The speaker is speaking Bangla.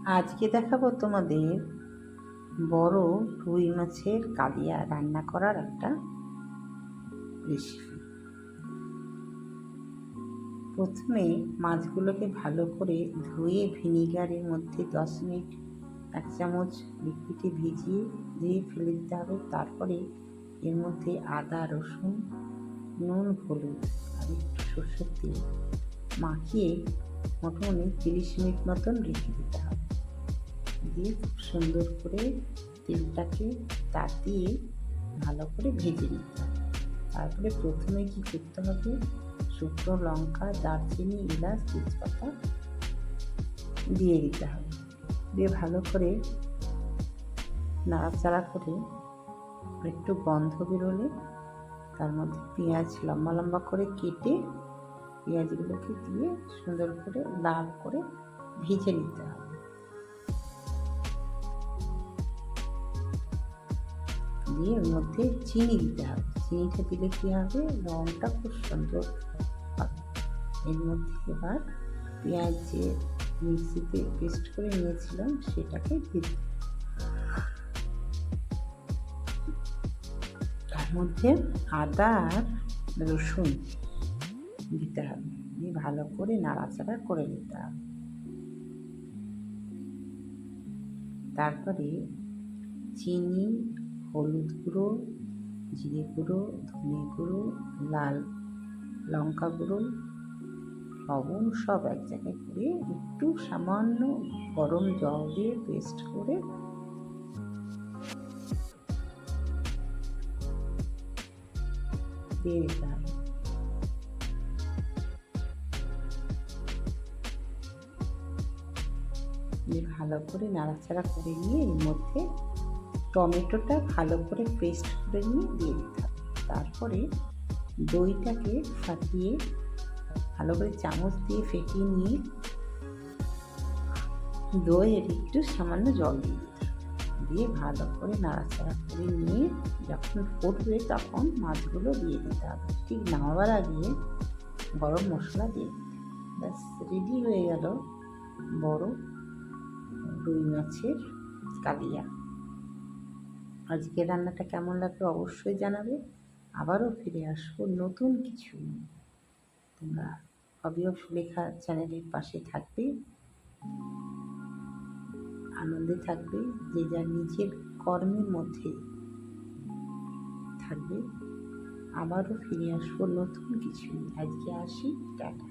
আজকে দেখাবো তোমাদের বড় রুই মাছের কালিয়া রান্না করার একটা রেসিপি। প্রথমে মাছগুলোকে ভালো করে ধুয়ে ভিনিগারের মধ্যে 10 মিনিট 1 চামচ লিকুইডে ভিজিয়ে দিয়ে ফেলে দিতে হবে। তারপরে এর মধ্যে আদা, রসুন, নুন, হলুদ আর একটু সরষের তেল মাখিয়ে মোটামুটি 30 মিনিট মতন রেখে দিতে হবে। দিয়ে খুব সুন্দর করে তেলটাকে তাতিয়ে ভালো করে ভেজে নিতে হবে। তারপরে প্রথমে কি করতে হবে, শুকনো লঙ্কা, দারচিনি, এলাচ, তেজপাতা দিয়ে দিতে হবে। দিয়ে ভালো করে নাড়াচাড়া করে একটু গন্ধ বেরোলে তার মধ্যে পেঁয়াজ লম্বা লম্বা করে কেটে পেঁয়াজগুলোকে দিয়ে সুন্দর করে লাল করে ভেজে নিতে হবে। দিয়ে এর মধ্যে চিনি দিতে হবে। চিনিটা দিলে কী হবে, রঙটা খুব সুন্দর হবে। এর মধ্যে এবার পেঁয়াজ যে মিক্সিতে পেস্ট করে নিয়েছিলাম সেটাকে দিতে, তার মধ্যে আদা আর রসুন দিতে হবে। দিয়ে ভালো করে নাড়াচাড়া করে নিতে হবে। তারপরে চিনি, হলুদ গুঁড়ো, জিরে গুঁড়ো, ধনে গুঁড়ো, লাল লঙ্কা গুঁড়ো, লবণ সব এক জায়গায় করে একটু সামান্য গরম জল দিয়ে পেস্ট করে দিয়ে দিতে হবে। ভালো করে নাড়াচাড়া করে নিয়ে এর মধ্যে টমেটোটা ভালো করে পেস্ট করে নিয়ে দিয়ে দিতে হবে। তারপরে দইটাকে ফাটিয়ে ভালো করে চামচ দিয়ে ফেটিয়ে নিয়ে দইয়ের একটু সামান্য জল দিয়ে দিতে হবে। দিয়ে ভালো করে নাড়াচাড়া করে নিয়ে যখন ফুটবে তখন মাছগুলো দিয়ে দিতে হবে। ঠিক নামাবার আগে গরম মশলা দিয়ে দিতে হবে। ব্যাস রেডি হয়ে গেল বড় রুই মাছের কালিয়া। আজকের রান্নাটা কেমন লাগলো অবশ্যই জানাবে। আবারও ফিরে আসবো নতুন কিছু। তোমরা হবি অফ সুলেখা চ্যানেলের পাশে থাকবে, আনন্দে থাকবে, যে যার নিজের কর্মের মধ্যে থাকবে। আবারও ফিরে আসবো নতুন কিছু। আজকে আসি, টাটা।